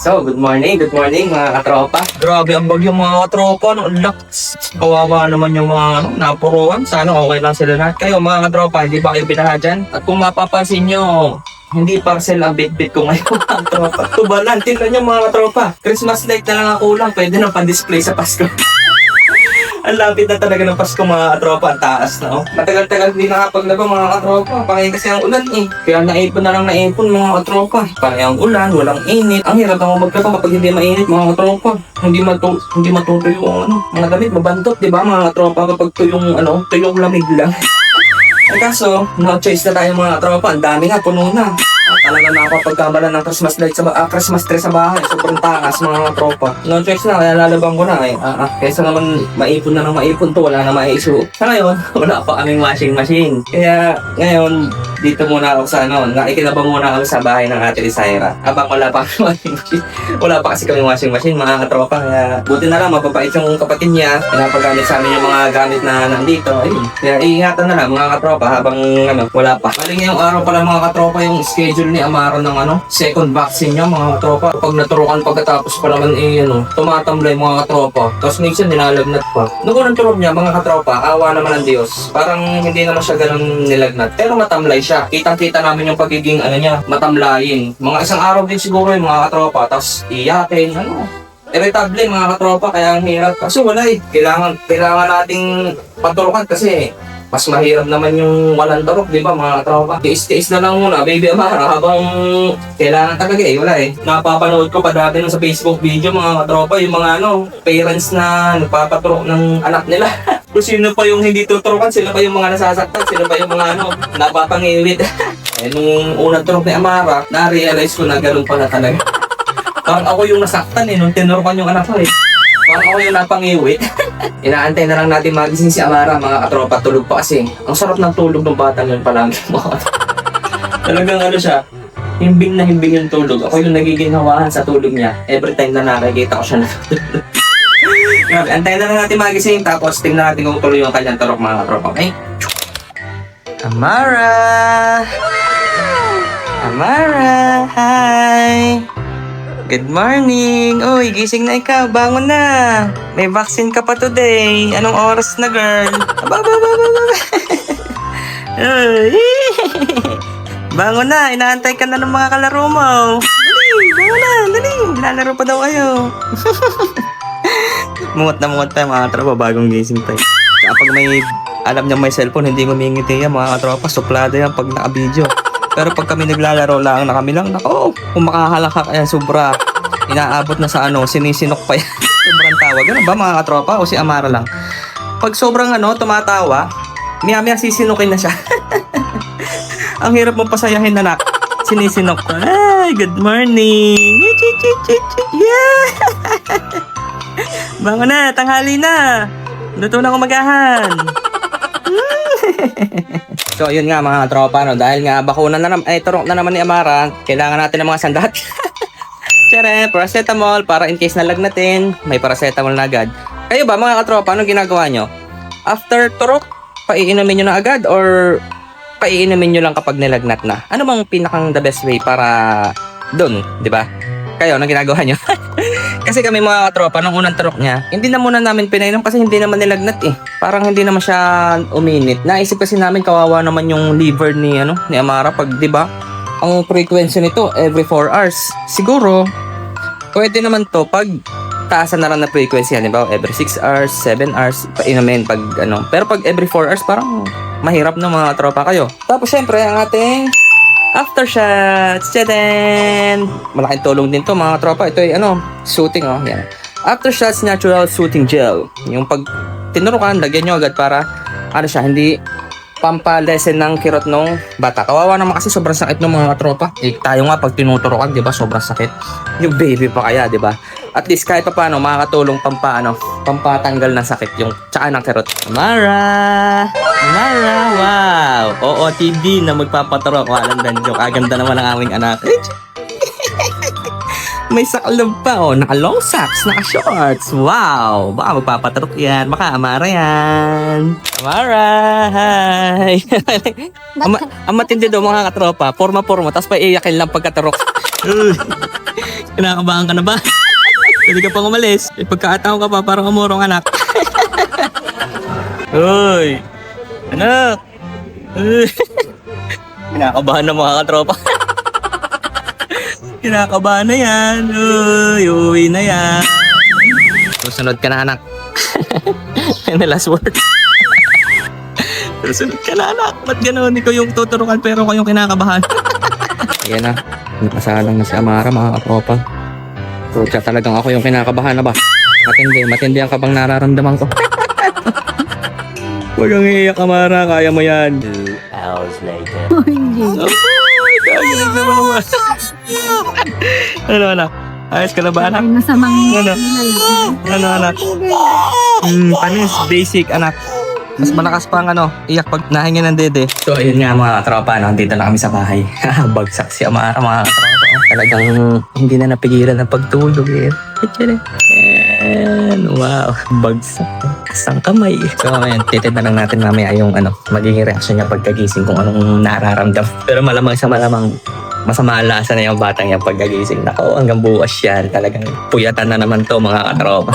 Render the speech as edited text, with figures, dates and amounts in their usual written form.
So, good morning mga katropa. Grabe ang bagyo mga katropa, no? Laks. Kawawa naman yung mga napuruan. Sana okay lang sila lahat. Kayo mga katropa, hindi ba kayo binaha dyan? At kung mapapansin nyo, hindi parcel ang bit-bit ko ngayon mga katropa. Tubalan, tingnan nyo mga katropa. Christmas light na lang ang kulang. Pwede na pan-display sa Pasko. Ang lapit na talaga ng Pasko mga katropa, ang taas na oh. Matagal-tagal hindi nakapaglaba mga katropa, pangay kasi ang ulan eh. Kaya naipon na lang naipon mga katropa. Pangay ang ulan, walang init. Ang hirap na magkapa kapag hindi mainit mga katropa. Hindi matutuyo ang mga damit, mabantot, di ba mga katropa kapag tuyong lamig lang. Ay kaso, no choice na tayo mga katropa, ang dami nga, puno na. Talaga nakapagkabala ng Christmas light Christmas tree sa bahay. Sobrang takas mga tropa. No choice na, kaya lalabang ko na eh. Kaysa naman maipon na ng maipon to, wala na maisu. Sa ngayon, wala pa kaming washing machine. Kaya ngayon, dito muna ako sa nakikinabang muna ako sa bahay ng Ate Lysaira. Habang wala pa kaming washing machine. Wala pa kasi kaming washing machine mga katropa. Kaya buti na lang, mababait yung kapatid niya. Pinapagamit sa amin yung mga gamit na nandito. Ayun. Kaya iingatan na lang mga katropa habang wala pa. Maling yung araw pala mga katropa yung schedule ni Amara ng second vaccine niya mga katropa. Pag naturukan pagkatapos pa naman tumatamlay mga katropa. Tapos minsan nilalagnat pa. Nung unang turok niya mga katropa, awa naman ng Diyos. Parang hindi naman siya ganun nilagnat. Pero matamlay siya. Kitang-kita namin yung pagiging niya, matamlayin. Mga isang araw din siguro yung mga katropa. Tapos iyakin, irritable mga katropa. Kaya ang hirap. Kasi wala eh. Kailangan nating paturukan kasi mas mahirap naman yung walang turok, di ba mga katropa? Tiis-tiis na lang muna, baby Amara, habang kailangan talaga eh, wala eh. Napapanood ko pa dati sa Facebook video mga katropa, yung mga parents na nagpapaturok ng anak nila. Kung sino pa yung hindi tuturukan, sila pa yung mga nasasaktan, sila pa yung mga napapangiwit. Eh, nung unang turok ni Amara, na-realize ko na gano'n pala talaga. Parang ako yung nasaktan nung tinurukan yung anak ko eh. Parang ako yung napangiwit. Inaantay na lang natin magising si Amara mga katropa, tulog pa kasi. Ang sarap ng tulog ng bata yun palagi mga talagang siya, himbing na himbing yung tulog. Ako yung nagiging hawahan sa tulog niya. Every time na nakikita ko siya na grabe, antayin na lang natin magising tapos tingnan natin kung tuloy yung kanyang turok mga katropa. Okay? Amara! Amara! Hi! Good morning! Uy, gising na ikaw. Bangon na. May vaccine ka pa today. Anong oras na, girl? Aba. Uy. Bangon na. Inaantay ka na ng mga kalaro mo. Dali, bangon na. Dali. Lalaro pa daw kayo. Mungot pa yung mga tropa bagong gising tayo. Kapag alam niya may cellphone, hindi ngumingiti yan mga tropa. Suplado yan pag naka-video. Pero pag kami naglalaro lang na kami lang, kung makahalakak yan, sobra. Inaabot na sa sinisinok pa yan. Sobrang tawa. Ganun ba mga katropa? O si Amara lang? Pag sobrang tumatawa, maya sisinukin na siya. Ang hirap mo pasayahin na sinisinok ko. Ay, good morning. Yeah! Bangon na, tanghali na. Luto na kumagahan. So, yun nga mga tropa, dahil nga bakuna na naman, turok na naman ni Amara, kailangan natin ng mga sandat. Tsere, paracetamol, para in case nalagnatin, may paracetamol na agad. Kayo ba mga katropa, anong ginagawa nyo? After turok, paiinumin nyo na agad or paiinumin nyo lang kapag nilagnat na? Ano bang pinakang the best way para dun, di ba? Kayo, anong ginagawa nyo? Kasi kami mga katropa, nung unang turok niya, hindi na muna namin pinainom kasi hindi naman nilagnat eh. Parang hindi naman siya uminit. Naisip kasi namin kawawa naman yung liver ni Amara pag, di ba? Ang frequency nito every 4 hours. Siguro, pwede naman to pag taasan na lang na frequency, di ba? Every 6 hours, 7 hours, painumin pag Pero pag every 4 hours, parang mahirap na mga tropa kayo. Tapos syempre, ang ating after shots, tchadan! Malaking tulong din to mga tropa. Ito ay soothing yan. After shots natural soothing gel. Yung pag tinurukan, lagyan nyo agad para hindi pampalesen ng kirot nung bata. Kawawa naman kasi sobrang sakit ng mga tropa. Tayo nga pag tinuturukan, di ba, sobrang sakit. Yung baby pa kaya, di ba? At least kahit pa paano makakatulong pampatanggal ng sakit yung tsaka ng kirot. Amara, wow! OOTD na magpapaturok. Walang danjok. Aganda naman ang aming anak. May sakalob pa, naka-long socks, naka-shorts. Wow! Baka magpapaturok yan. Baka Amara yan. Amara! Hi! Ang matindi daw mga katropa. Forma-forma, tapos pa iyakin lang pagkaturok. Kinakabahan ka na ba? Pwede ka pang umalis. Eh, pagkataon ka pa, parang umurong anak. Uy! Anak! Kinakabahan na mga katropa. Kinakabahan na yan. Uy, uwi na yan. Susunod ka na, anak. Yan the last word. Susunod ka na, anak. Ba't gano'n? Ikaw yung tuturukan pero ako yung kinakabahan. Ayan na. Napasalang na si Amara, mga katropa. Pucha, talagang ako yung kinakabahan na ba? Matindi ang kabang nararamdaman ko. Huwag kang iiyak, Amara. Kaya mo yan. 2 hours later. Ay, kaya naman. Ano, anak? Ayos ka na ba, anak? Masamang Ano, anak? Panis, basic, anak. Mas malakas pa ang iyak pag nahingi ng dede. So, ayun nga mga tropa, dito na kami sa bahay. Bagsak si Amara, mga tropa. Talagang hindi na napigilan ng pagtulog eh. And, wow, bagsak. Asang kamay. So, ngayon, titignan lang natin mamaya yung magiging reaksyon niya pagkagising kung anong nararamdam. Pero malamang sa malamang masama ang lasa na yung batang yung pagkagising. Nako, hanggang bukas yan. Talagang puyatan na naman to mga katropa.